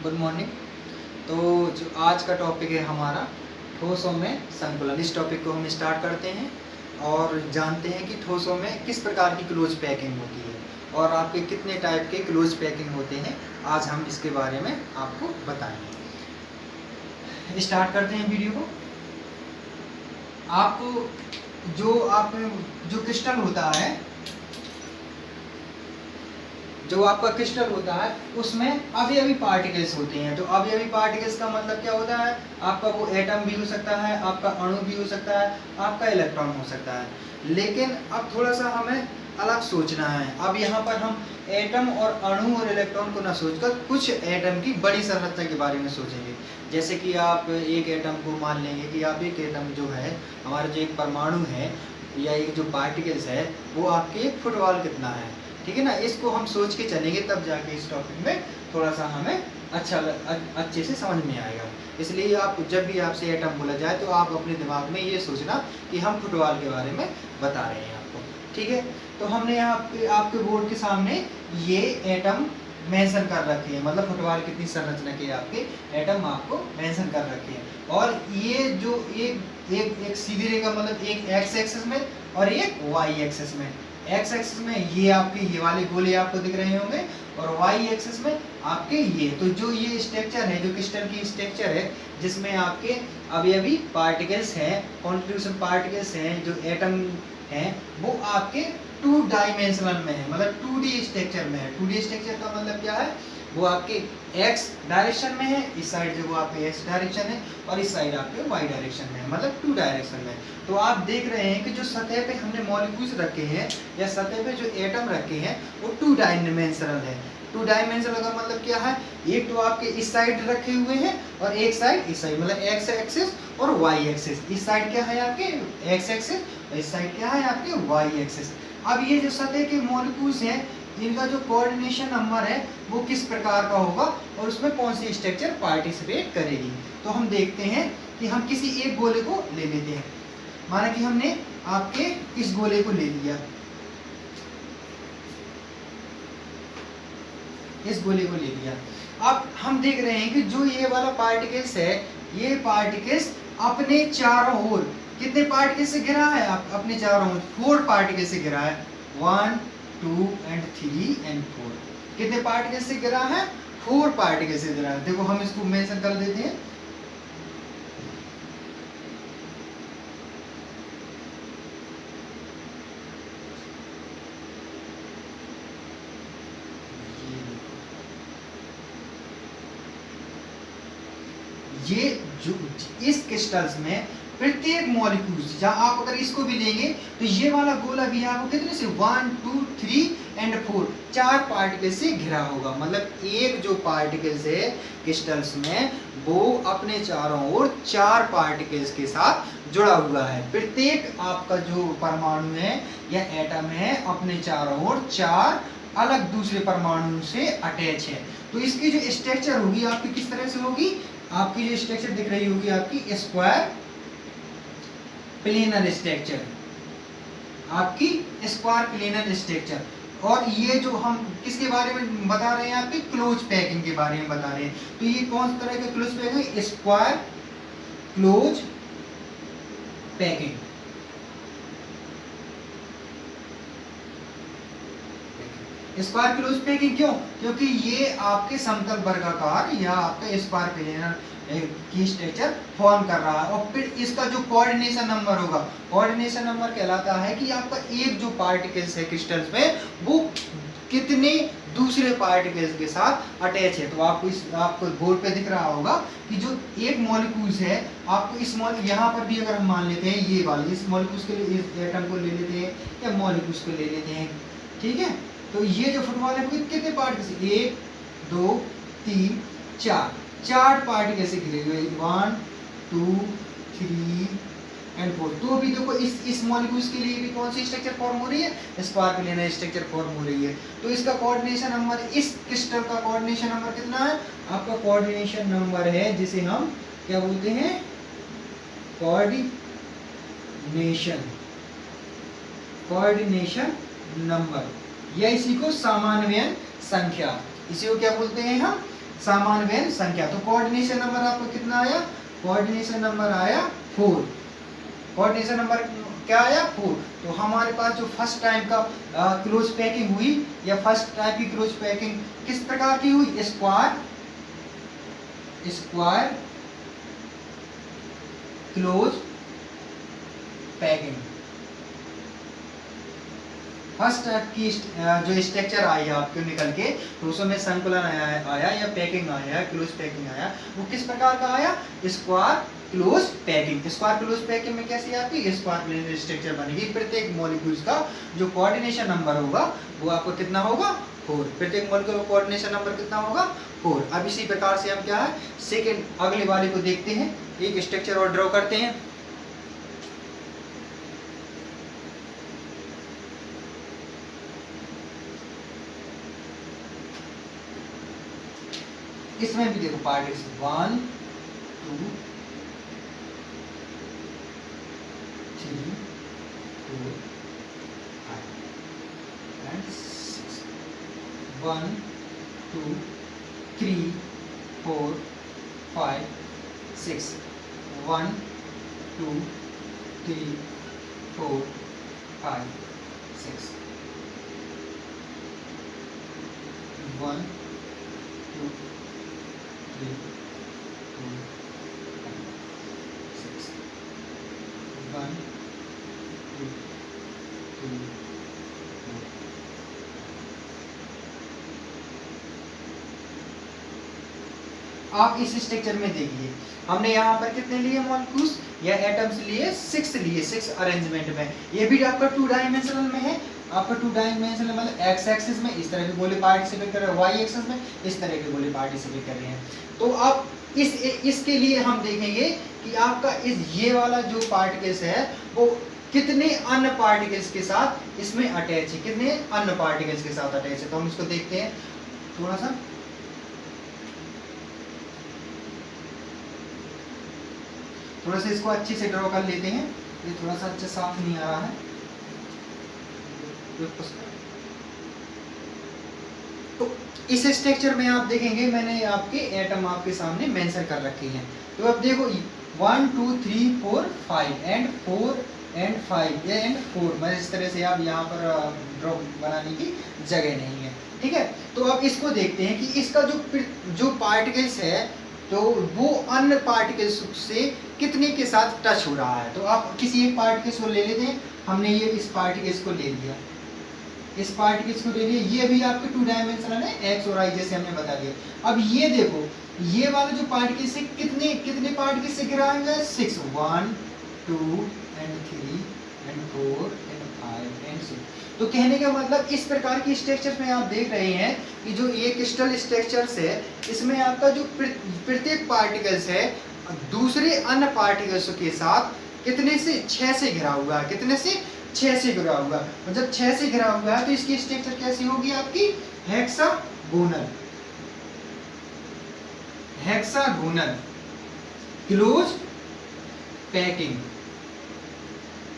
Good morning. तो जो आज का टॉपिक है हमारा ठोसों में संकुलन, इस टॉपिक को हम स्टार्ट करते हैं और जानते हैं कि ठोसों में किस प्रकार की क्लोज पैकिंग होती है और आपके कितने टाइप के क्लोज पैकिंग होते हैं। आज हम इसके बारे में आपको बताएंगे। स्टार्ट करते हैं वीडियो को। आपको जो क्रिस्टल होता है, जो आपका क्रिस्टल होता है उसमें अवयवी पार्टिकल्स होते हैं। तो अवयवी पार्टिकल्स का मतलब क्या होता है? आपका वो एटम भी हो सकता है, आपका अणु भी हो सकता है, आपका इलेक्ट्रॉन हो सकता है। लेकिन अब थोड़ा सा हमें अलग सोचना है। अब यहाँ पर हम एटम और अणु और इलेक्ट्रॉन को ना सोचकर कुछ एटम की बड़ी संरचना के बारे में सोचेंगे। जैसे कि आप एक एटम को मान लेंगे कि आप एक एटम जो है, हमारा जो एक परमाणु है या एक जो पार्टिकल्स है, वो आपके एक फुटबॉल कितना है, ठीक है ना। इसको हम सोच के चलेंगे तब जाके इस टॉपिक में थोड़ा सा हमें अच्छे से समझ में आएगा। इसलिए आप जब भी आपसे एटम बोला जाए तो आप अपने दिमाग में ये सोचना कि हम फुटबॉल के बारे में बता रहे हैं आपको, ठीक है। तो हमने यहाँ पे आपके बोर्ड के सामने ये एटम मेंशन कर रखे हैं, मतलब फुटबॉल कितनी संरचना के आपके एटम आपको मेंशन कर रखे हैं। और ये जो एक सीधी रेखा, मतलब एक एक्स एक्सिस में और एक वाई एक्सिस में। एक्स एक्सिस में ये आपके ये वाले गोले आपको दिख रहे होंगे और वाई एक्सिस में आपके ये। तो जो ये स्ट्रक्चर है, जो क्रिस्टल की स्ट्रक्चर है, जिसमें आपके अवयवी पार्टिकल्स हैं, कॉन्स्टिट्यूशन पार्टिकल्स हैं, जो एटम हैं, वो आपके 2 डायमेंशनल में है, मतलब 2D स्ट्रक्चर में है। 2D स्ट्रक्चर का मतलब क्या है? वो आपके x डायरेक्शन में है, इस साइड जो वो आपके x डायरेक्शन है और इस साइड आपके y डायरेक्शन में है, मतलब 2 डायरेक्शन में। तो आप देख रहे हैं कि जो सतह पे हमने मॉलिक्यूल्स रखे हैं या सतह पे जो एटम रखे हैं वो 2 डायमेंशनल है। 2 डायमेंशनल का मतलब क्या है? एक तो आपके इस साइड रखे हुए हैं और एक साइड इस साइड, मतलब x एक्सिस और y एक्सिस। इस साइड क्या है आपके x एक्सिस और इस साइड क्या है आपके y एक्सिस। अब ये जो सतह के मॉलिक्यूल्स हैं, इनका जो कोऑर्डिनेशन नंबर है वो किस प्रकार का होगा और उसमें कौन सी स्ट्रक्चर पार्टिसिपेट करेगी। तो हम देखते हैं कि हम किसी एक गोले को ले लेते हैं। माना कि हमने आपके इस गोले को ले लिया, इस गोले को ले लिया। अब हम देख रहे हैं कि जो ये वाला पार्टिकल्स है, ये पार्टिकल्स अपने चारों ओर कितने पार्टिकल से घिरा है? आप अपने चारों ओर 4 पार्टिकल से घिरा है। 1 2 and 3 and 4। कितने पार्टिकल से घिरा है? 4 पार्टिकल से घिरा है। देखो हम इसको मेंशन कर देते हैं। ये जो इस क्रिस्टल्स में प्रत्येक मॉलिक्यूल्स, जहां आप अगर इसको भी लेंगे तो ये वाला गोला भी आपको कितने से 1 2 3 and 4 4 पार्टिकल से घिरा होगा। मतलब एक जो पार्टिकल्स है क्रिस्टल्स में, वो अपने चारों ओर 4 पार्टिकल्स के साथ जुड़ा हुआ है। प्रत्येक आपका जो परमाणु है या एटम है, अपने चारों ओर 4 अलग दूसरे परमाणु से अटैच है। तो इसकी जो स्ट्रक्चर होगी आपकी किस तरह से होगी? आपकी जो स्ट्रक्चर दिख रही होगी आपकी स्क्वायर प्लेनर स्ट्रक्चर, आपकी स्क्वायर प्लेनर स्ट्रक्चर। और ये जो हम किसके बारे में बता रहे हैं? आपकी क्लोज पैकिंग के बारे में बता रहे हैं। तो ये कौन सा तरह का क्लोज पैकिंग है? Square close packing. Square close packing क्यों? क्योंकि ये आपके समतल वर्गाकार या आपका स्क्वायर प्लेनर की स्ट्रक्चर फॉर्म कर रहा है। और फिर इसका जो कोऑर्डिनेशन नंबर होगा, कोऑर्डिनेशन नंबर कहलाता है कि आपका एक जो पार्टिकल्स है क्रिस्टल्स में, वो कितने दूसरे पार्टिकल्स के साथ अटैच है। तो आपको बोर्ड पे दिख रहा होगा कि जो एक मॉलिक्यूल्स है, आपको इस यहाँ पर भी अगर हम मान लेते हैं ये वाले, इस मॉलिक्यूल्स के लिए इस एटम को ले लेते हैं या मॉलिक्यूल्स को ले लेते हैं, ठीक है। तो ये जो फुटबॉल है कितने पार्टिकल से? 1 2 3 4 पार्टिकल से घिरे हुए। 1 2 3 and 4। तो भी देखो इस मॉलिक्यूल्स के लिए भी कौन सी स्ट्रक्चर फॉर्म हो रही है? स्क्वायर प्लेनर स्ट्रक्चर फॉर्म हो रही है। तो इसका कोऑर्डिनेशन नंबर, इस क्रिस्टल का कोऑर्डिनेशन नंबर कितना है? आपका कोऑर्डिनेशन नंबर है जिसे हम क्या बोलते हैं? कोऑर्डिनेशन नंबर, या इसी को सामान्वयन संख्या, इसी को क्या बोलते हैं हम? समान बेन संख्या। तो कोऑर्डिनेशन नंबर आपको कितना आया? कोऑर्डिनेशन नंबर आया 4। कोऑर्डिनेशन नंबर क्या आया? 4। तो हमारे पास जो फर्स्ट टाइम का क्लोज पैकिंग हुई या फर्स्ट टाइप की क्लोज पैकिंग किस प्रकार की हुई? Square close packing. First type की जो स्ट्रक्चर आई है आपको निकल के, तो उसमें संकुलन आया या पैकिंग आया, क्लोज पैकिंग आया, वो किस प्रकार का आया? Square close packing. Square close packing में कैसी आपकी स्क्वायर स्ट्रक्चर बनेगी। प्रत्येक मॉलिक्यूल्स का जो कोऑर्डिनेशन नंबर होगा वो आपको कितना होगा? 4। प्रत्येक मॉलिक्यूल का कोऑर्डिनेशन नंबर कितना होगा? 4। अब इसी प्रकार से हम क्या है सेकेंड अगले वाले को देखते हैं, एक स्ट्रक्चर और ड्रॉ करते हैं। इसमें भी देखो पार्टिकल्स 1 2 3 4 5 and 6। 1 2 3 4 5 6। 1 2 3 4 5 6। 1 2 3 4 5 6। 1 2 3 4। आप इस स्ट्रक्चर में देखिए हमने यहाँ पर कितने लिए मॉलिक्यूल्स या एटम्स लिए? 6 लिए, 6 अरेंजमेंट में। ये भी आपका 2 डायमेंशनल में है। आपका 2 डायमेंशनल मतलब एक्स एक्सिस में इस तरह के गोले पार्टिसिपेट कर रहे हैं, वाई एक्सिस में इस तरह के गोले पार्टिसिपेट कर रहे हैं। तो अब इसके लिए हम देखेंगे कि आपका ये वाला जो पार्टिकल्स है वो कितने अन्य पार्टिकल्स के साथ इसमें अटैच है, कितने अन्य पार्टिकल्स के साथ अटैच है। तो हम इसको देखते हैं थोड़ा सा। थोड़ा सा इसको अच्छे से ड्रॉ कर लेते हैं, ये थोड़ा सा अच्छा साफ नहीं आ रहा है। तो इस स्ट्रक्चर में आप देखेंगे मैंने आपके एटम आपके सामने मेंशन कर रखे हैं। तो अब देखो 1 2 3 4 5 एंड 4 एंड 5 एंड 4, मतलब इस तरह से आप यहाँ पर ड्रॉ बनाने की जगह नहीं है, ठीक है। तो अब इसको देखते हैं कि इसका जो पार्टिकल्स है तो वो अन्य पार्टिकल्स से कितने के साथ टच हो रहा है। तो आप किसी एक पार्टिकल्स को ले लेते हैं। हमने ये इस पार्टिकल्स को ले लिया, इस पार्टिकल्स को ले लिया, ये भी आपके 2 डायमेंशनल है, एक्स और वाई जैसे हमने बता दिया। अब ये देखो ये वाला जो पार्टिकल से कितने पार्टिकल से घिरा हुआ है? 6 1 2 एंड 3 एंड 4 एंड 5 एंड 6। तो कहने का मतलब इस प्रकार की स्ट्रक्चर्स में आप देख रहे हैं कि जो ये क्रिस्टल स्ट्रक्चर्स है इसमें आपका जो प्रत्येक पार्टिकल्स है दूसरे अन्य पार्टिकल्स के साथ कितने से 6 से घिरा हुआ है, कितने से 6 से घिरा हुआ है। और जब 6 से घिरा हुआ है तो इसकी स्ट्रक्चर कैसी होगी आपकी? Hexagonal, hexagonal close packing,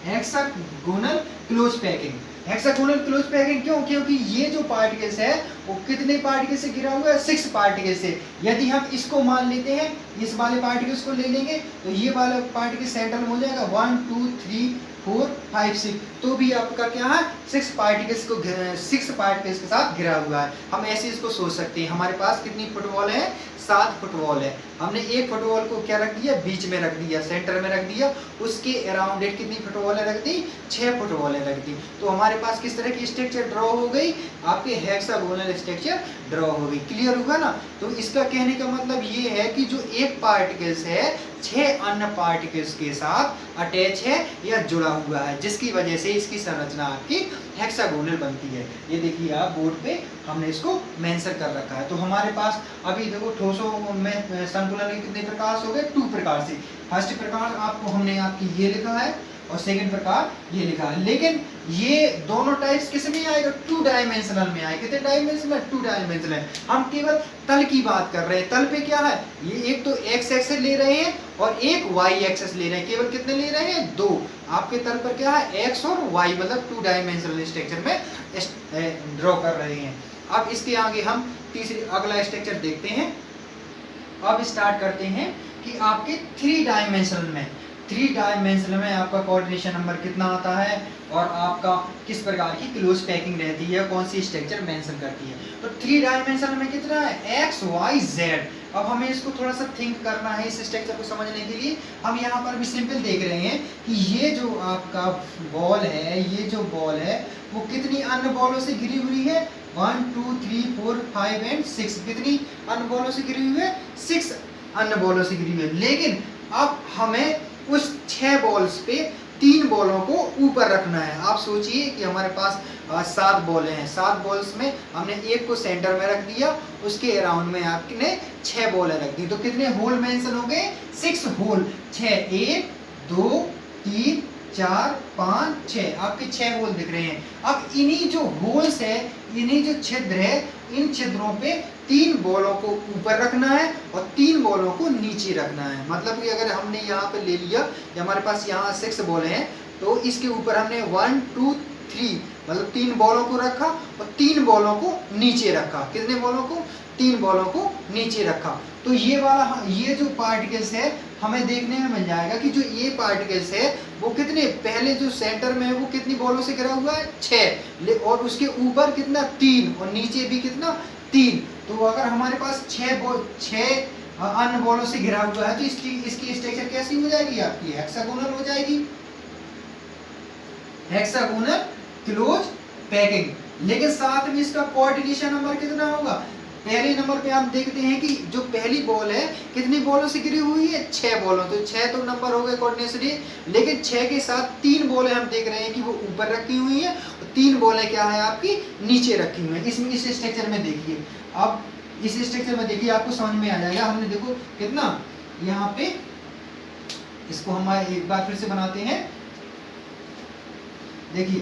hexagonal close packing. Hexagonal close packing क्यों? क्योंकि ये जो पार्टिकल्स है वो कितने पार्टिकल से घिरा हुआ है? 6 पार्टिकल से। यदि हम इसको मान लेते हैं, इस वाले पार्टिकल्स को ले लेंगे तो ये वाला पार्टिकल सेंटर में हो जाएगा 1 2 3 4 5 6। तो भी आपका क्या है 6 पार्टिकल्स के साथ घिरा हुआ है। हम ऐसे इसको सोच सकते हैं हमारे पास कितनी फुटबॉल है? 7 फुटबॉल है। हमने एक फुटबॉल को क्या रख दिया? बीच में रख दिया, सेंटर में रख दिया। उसके अराउंड इट कितनी फुटबॉलें रख दी? 6 फुटबॉलें रख दी। तो हमारे पास किस तरह की स्ट्रक्चर ड्रॉ हो गई? आपके हेक्सागोनल स्ट्रक्चर ड्रॉ हो गई। क्लियर हुआ ना? तो इसका कहने का मतलब ये है कि जो एक पार्टिकल्स है 6 अन्य पार्टिकल्स के साथ अटैच है या जुड़ा हुआ है, जिसकी वजह से इसकी संरचना आपकी हेक्सागोनल बनती है। ये देखिए आप बोर्ड पे हमने इसको मेंशन कर रखा है। तो हमारे पास अभी देखो ठोसों में संकुलन के कितने प्रकार हो गए? 2 प्रकार से। फर्स्ट प्रकार आपको हमने आपकी ये लिखा है और सेकंड प्रकार ये लिखा है। लेकिन ये दोनों टाइप्स किस में आएगा? 2 डायमेंशनल में आएगा। कितने डायमेंशनल? 2 डायमेंशनल। हम केवल तल की बात कर रहे हैं। तल पे क्या है? ये एक तो एक्स एक्सिस ले रहे हैं और एक वाई एक्सिस ले रहे हैं। केवल कितने ले रहे हैं? 2। आपके तल पर क्या है? एक्स और वाई, मतलब 2 डायमेंशनल स्ट्रक्चर में ड्रॉ कर रहे हैं। अब इसके आगे हम अगला स्ट्रक्चर देखते हैं। अब स्टार्ट करते हैं कि आपके 3 डायमेंशनल में आपका कोऑर्डिनेशन नंबर कितना आता है और आपका किस प्रकार की क्लोज पैकिंग रहती है, कौन सी स्ट्रक्चर मेंशन करती है। तो 3 डायमेंशनल में कितना है, एक्स वाई जेड। अब हमें इसको थोड़ा सा थिंक करना है इस स्ट्रक्चर को समझने के लिए। हम यहाँ पर भी सिंपल देख रहे हैं कि ये जो आपका बॉल है, ये जो बॉल है वो कितनी अन्य बॉलों से घिरी हुई है, 1 2 3 4 5 एंड 6। कितनी अन्य बॉलों से घिरी हुई है, 6 अन्य बॉलों से घिरी हुई है। लेकिन अब हमें उस 6 बॉल्स पे 3 बॉलों को ऊपर रखना है। आप सोचिए कि हमारे पास 7 बॉलें हैं, 7 बॉल्स में हमने एक को सेंटर में रख दिया, उसके अराउंड में आपने 6 बॉलें रख दी। तो कितने होल मेंशन हो गए, 6 होल। 6 1 2 3 4 5 6, आपके 6 होल दिख रहे हैं। अब इन्हीं जो होल्स है, इन्हीं जो छिद्र है, इन छिद्रों पे 3 बॉलों को ऊपर रखना है और 3 बॉलों को नीचे रखना है। मतलब कि अगर हमने यहाँ पे ले लिया, हमारे पास यहाँ 6 बॉलें हैं, तो इसके ऊपर हमने 1 2 3 मतलब 3 बॉलों को रखा और 3 बॉलों को नीचे रखा। कितने बॉलों को, 3 बॉलों को नीचे रखा। तो ये वाला, ये जो पार्टिकल्स है हमें देखने में मिल जाएगा कि जो ये पार्टिकल्स है वो कितने, पहले जो सेंटर में है वो कितनी बॉलों से घिरा हुआ है, 6, और उसके ऊपर कितना, 3, और नीचे भी कितना, 3। तो अगर हमारे पास 6 अन्य बॉलों से घिरा हुआ है तो इसकी स्ट्रक्चर कैसी हो जाएगी, आपकी हेक्सागोनल हो जाएगी, हेक्सागोनल क्लोज पैकिंग। लेकिन साथ में इसका कोऑर्डिनेशन नंबर कितना होगा, पहले नंबर पे आप देखते हैं कि जो पहली बॉल है कितनी बॉलों से घिरी हुई है, 6 बॉलों। तो 6 तो नंबर हो गए कोऑर्डिनेशन, लेकिन 6 के साथ 3 बॉलें हम देख रहे हैं कि वो ऊपर रखी हुई है और 3 बॉलें क्या है आपकी, नीचे रखी हुई है। इसमें इस स्ट्रक्चर में देखिए, अब इस स्ट्रक्चर में देखिए आपको समझ में आ जाएगा। हमने देखो कितना यहाँ पे, इसको हम एक बार फिर से बनाते हैं। देखिए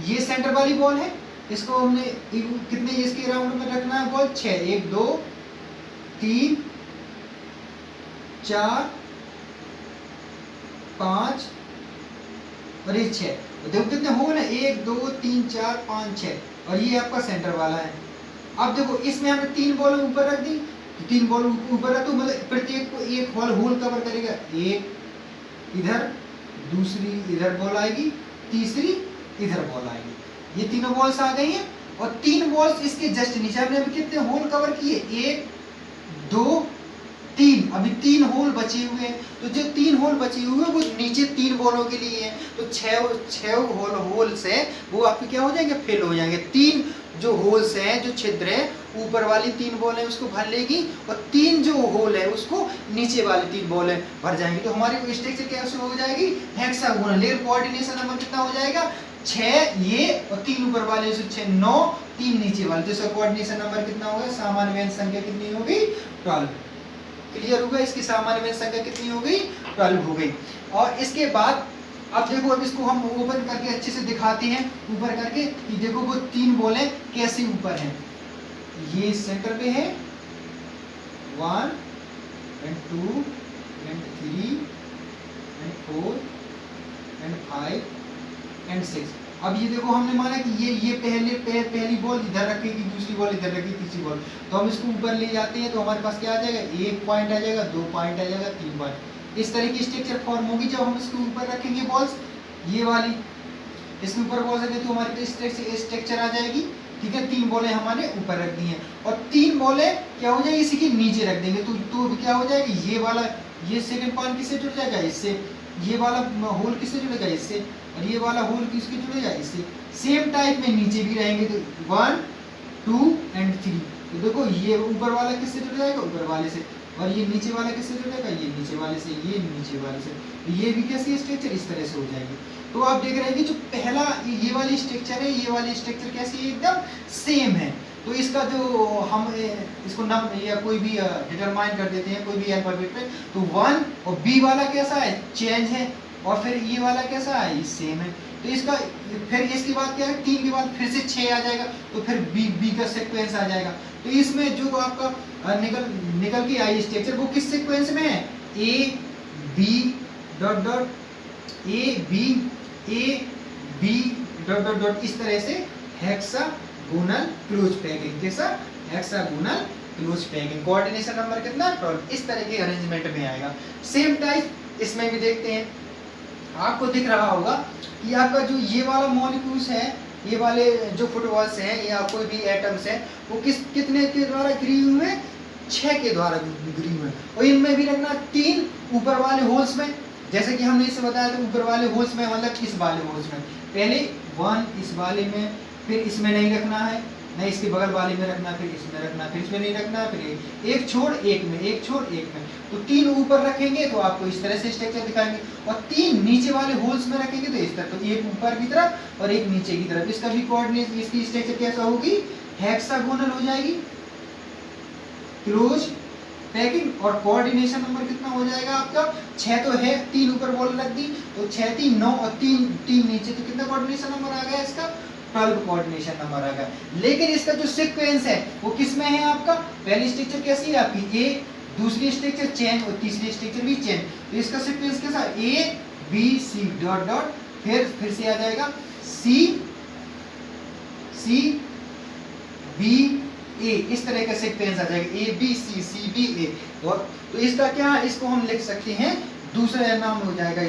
ये सेंटर वाली बॉल है, इसको हमने कितने इसके राउंड में रखना है बॉल, 6, 1 2 3 4 5 और ये 6। देखो कितने होल है, 1 2 3 4 5 6, और ये आपका सेंटर वाला है। अब देखो इसमें हमने 3 बॉल ऊपर रख दी, तो 3 बॉल ऊपर रख, तो मतलब प्रत्येक को एक होल कवर करेगा। एक इधर, दूसरी इधर बॉल आएगी, तीसरी इधर बॉल आएगी। ये तीनों बॉल्स आ गई हैं और 3 बॉल्स इसके जस्ट नीचे। हमने अभी कितने होल कवर किए, 1 2 3, अभी 3 होल बचे हुए हैं। तो जो 3 होल बचे हुए हैं वो नीचे 3 बॉलों के लिए है। तो 6 होल्स हैं वो आपके क्या हो जाएंगे, फिल हो जाएंगे। 3 जो होल्स हैं, जो छिद्र है, ऊपर वाली 3 बॉलें उसको भर लेगी और 3 जो होल है उसको नीचे वाली 3 बॉलें भर जाएंगी। तो हमारी स्ट्रक्चर कैसे हो जाएगी, हेक्सागोनल। लेकिन कोऑर्डिनेशन नंबर कितना हो जाएगा, 6 ये और 3 ऊपर वाले, 6 9, 3 नीचे वाले। तो इसका कोऑर्डिनेशन नंबर कितना होगा, सामान्य व्यंजक संख्या कितनी होगी, 12। क्लियर होगा, इसकी सामान्य व्यंजक संख्या कितनी हो गई, 12 हो गई। और इसके बाद अब देखो, अब इसको हम ओपन करके अच्छे से दिखाते हैं ऊपर करके कि देखो वो 3 बॉलें कैसे ऊपर हैं। ये सेंटर पे है, 1 and 2 and 3 and 4 and 5 and 6। अब ये देखो हमने माना कि ये पहली बॉल इधर रखेगी, दूसरी बॉल इधर रखेगी, तीसरी बॉल, तो हम इसको ऊपर ले जाते हैं तो हमारे पास क्या आ जाएगा, 1 पॉइंट आ जाएगा, 2 पॉइंट आ जाएगा, 3 पॉइंट। इस तरह की स्ट्रक्चर फॉर्म होगी जब हम इसके ऊपर रखेंगे बॉल्स। ये वाली इसके ऊपर बॉल्स रखेंगे तो हमारे पास स्ट्रक्चर आ जाएगी। ठीक है, 3 बॉलें हमारे ऊपर रख दी हैं और 3 बॉलें क्या हो जाएगी, इसी के नीचे रख देंगे तो क्या हो जाएगी, ये वाला, ये सेकंड पॉइंट किससे जुड़ जाएगा, इससे। ये वाला होल किससे जुड़ेगा, इससे। और ये वाला होल किसके जुड़ेगा, इससे। सेम टाइप में नीचे भी रहेंगे, तो 1 2 and 3। तो देखो ये ऊपर वाला किससे जुड़ जाएगा, ऊपर वाले से, और ये नीचे वाला किससे जुड़ेगा, ये नीचे वाले से, ये नीचे वाले से। तो ये भी कैसी स्ट्रक्चर, इस तरह से हो जाएगी। तो आप देख रहे हैं कि जो पहला ये वाली स्ट्रक्चर है, ये वाली स्ट्रक्चर कैसी है, एकदम सेम है। तो इसका जो हम इसको नाम या कोई भी डिटरमाइन कर देते हैं कोई भी अल्फाबेट पे, तो 1 और बी वाला कैसा है, चेंज है, और फिर ये वाला कैसा है, सेम है। तो इसका फिर इसके बाद क्या है, 3 के बाद फिर से 6 आ जाएगा, तो फिर बी का सीक्वेंस आ जाएगा। तो इसमें जो आपका निकल के आई स्ट्रक्चर वो किस सीक्वेंस में है, A B dot dot, A B dot dot dot, इस तरह से हेक्सागोनल क्लोज पैकिंग के साथ hexagonal close packing. Coordination number कितना 12। इस तरह के अरेंजमेंट में आएगा। सेम टाइप इसमें भी देखते हैं। आपको दिख रहा होगा कि आपका जो ये वाला मॉलिक्यूल्स है, ये वाले जो फुटबॉल्स हैं या कोई भी एटम्स हैं, वो कितने के द्वारा घिरी हुए हैं, 6 के द्वारा घिरी हुए हैं। और इनमें भी रखना 3 ऊपर वाले होल्स में, जैसे कि हमने इसे बताया था ऊपर वाले होल्स में मतलब इस वाले होल्स में, पहले 1 इस वाले में, फिर इसमें नहीं रखना है, नहीं इसके बगल वाले में रखना, फिर इसमें रखना, फिर इसमें नहीं रखना, फिर एक छोड़ एक में, एक छोड़ एक में। तो 3 ऊपर रखेंगे तो आपको इस तरह से स्ट्रक्चर दिखाएंगे, और 3 नीचे वाले होल्स में रखेंगे तो इस तरह। तो एक ऊपर की तरफ और एक नीचे की तरफ। इसका भी कोऑर्डिनेट, इसकी स्ट्रक्चर कैसा होगी, हेक्सागोनल हो जाएगी, क्लोज पैकिंग। और कोऑर्डिनेशन नंबर कितना हो जाएगा आपका, 6 तो है, 3 ऊपर बॉल रख दी तो 6 3 9 और 3 नीचे, तो कितना कोऑर्डिनेशन नंबर आ गया इसका, 12 कोऑर्डिनेशन नंबर आ गया। लेकिन इसका जो सीक्वेंस है वो किस में है आपका, पहली स्ट्रक्चर कैसी है आपकी ए, दूसरी स्ट्रक्चर चेन और तीसरी स्ट्रक्चर भी चेन। तो इसका सीक्वेंस कैसा, A B C dot dot, फिर से आ जाएगा सी सी बी ए, इस तरह का सीक्वेंस आ जाएगा, ए बी सी बी ए। और तो इसका क्या, इसको हम लिख सकते हैं, दूसरा नाम हो जाएगा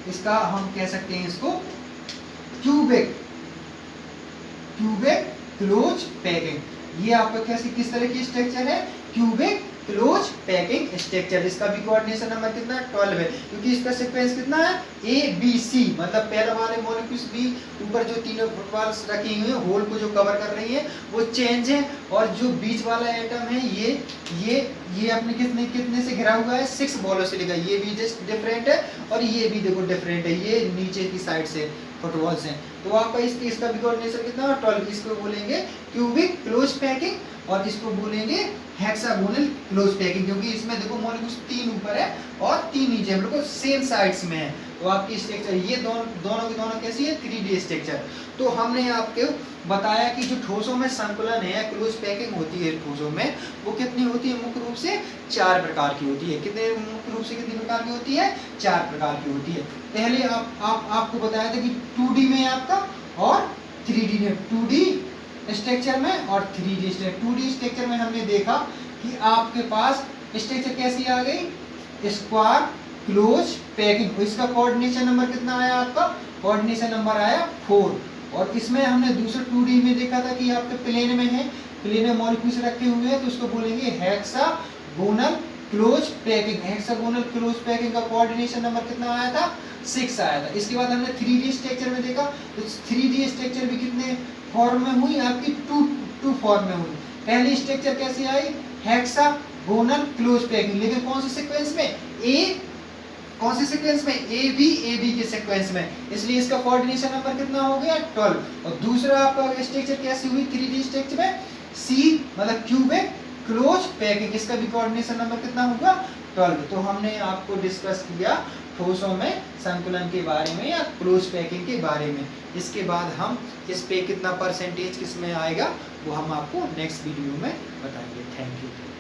इसका हम कह सकते हैं इसको क्यूबिक क्लोज पैकिंग। ये आपका कैसी किस तरह की स्ट्रक्चर है, क्यूबिक क्लोज पैकिंग स्ट्रक्चर। इसका भी कोऑर्डिनेशन नंबर कितना है, 12 है, क्योंकि इसका सीक्वेंस कितना है, ए बी सी, मतलब पहले वाले मॉलिक्यूल्स भी ऊपर जो तीनों फुटबॉल्स रखी हुई हैं, होल को जो कवर कर रही है वो चेंज है, और जो बीच वाला एटम है ये अपने कितने से घिरा हुआ है, 6 बॉलों से लिखा, ये भी जस्ट डिफरेंट है और ये भी देखो डिफरेंट है, ये नीचे की साइड से फुटबॉल्स हैं। तो आपका इसका भी कोऑर्डिनेशन कितना है, 12। इसको बोलेंगे क्यूबिक क्लोज पैकिंग और इसको बोलेंगे हेक्सागोनल क्लोज पैकिंग, क्योंकि इसमें देखो मॉलिक्यूल्स 3 ऊपर है और 3 नीचे है, बिल्कुल सेम साइड्स में है। तो आपकी स्ट्रक्चर ये दोनों की दोनों कैसी है, 3D स्ट्रक्चर। तो हमने आपको बताया कि जो ठोसों में संकुलन है, क्लोज पैकिंग होती है ठोसों में, वो कितनी होती है, मुख्य रूप से 4 प्रकार की होती है। कितने मुख्य रूप से कितनी प्रकार की होती है, 4 प्रकार की होती है। पहले आपको बताया था कि 2D में आपका और 3D में, 2D स्ट्रक्चर में और 3D स्ट्रक्चर। 2D स्ट्रक्चर में हमने देखा कि आपके पास स्ट्रक्चर कैसी आ गई, स्क्वायर क्लोज पैकिंग। इसका कोऑर्डिनेशन नंबर कितना आया आपका, कोऑर्डिनेशन नंबर आया 4। और इसमें हमने दूसरे 2D में देखा था कि आपके प्लेन में है, प्लेन में मॉलिक्यूल्स रखे हुए हैं, तो उसको बोलेंगे hexagonal close packing. Hexagonal close packing का कोऑर्डिनेशन नंबर कितना आया था, 6 आया था। इसके बाद हमने 3D स्ट्रक्चर में देखा, तो 3D स्ट्रक्चर भी कितने फॉर्म में हुई आपकी, 2 फॉर्म में हुई। पहली स्ट्रक्चर कैसी आई, हेक्सागोनल क्लोज पैकिंग, लेकिन कौन से सीक्वेंस में, कौन से सीक्वेंस में, ए बी के सीक्वेंस में, इसलिए इसका कोऑर्डिनेशन नंबर कितना हो गया, 12। और दूसरा आपका स्ट्रक्चर कैसी हुई 3D स्ट्रक्चर में, सी मतलब क्यूबिक क्लोज पैकिंग, इसका भी कोऑर्डिनेशन नंबर कितना होगा, 12। तो हमने आपको डिस्कस किया ठोसों में संकुलन के बारे में या क्लोज पैकिंग के बारे में। इसके बाद हम इस पे कितना परसेंटेज किस में आएगा वो हम आपको नेक्स्ट वीडियो में बताएंगे। Thank you.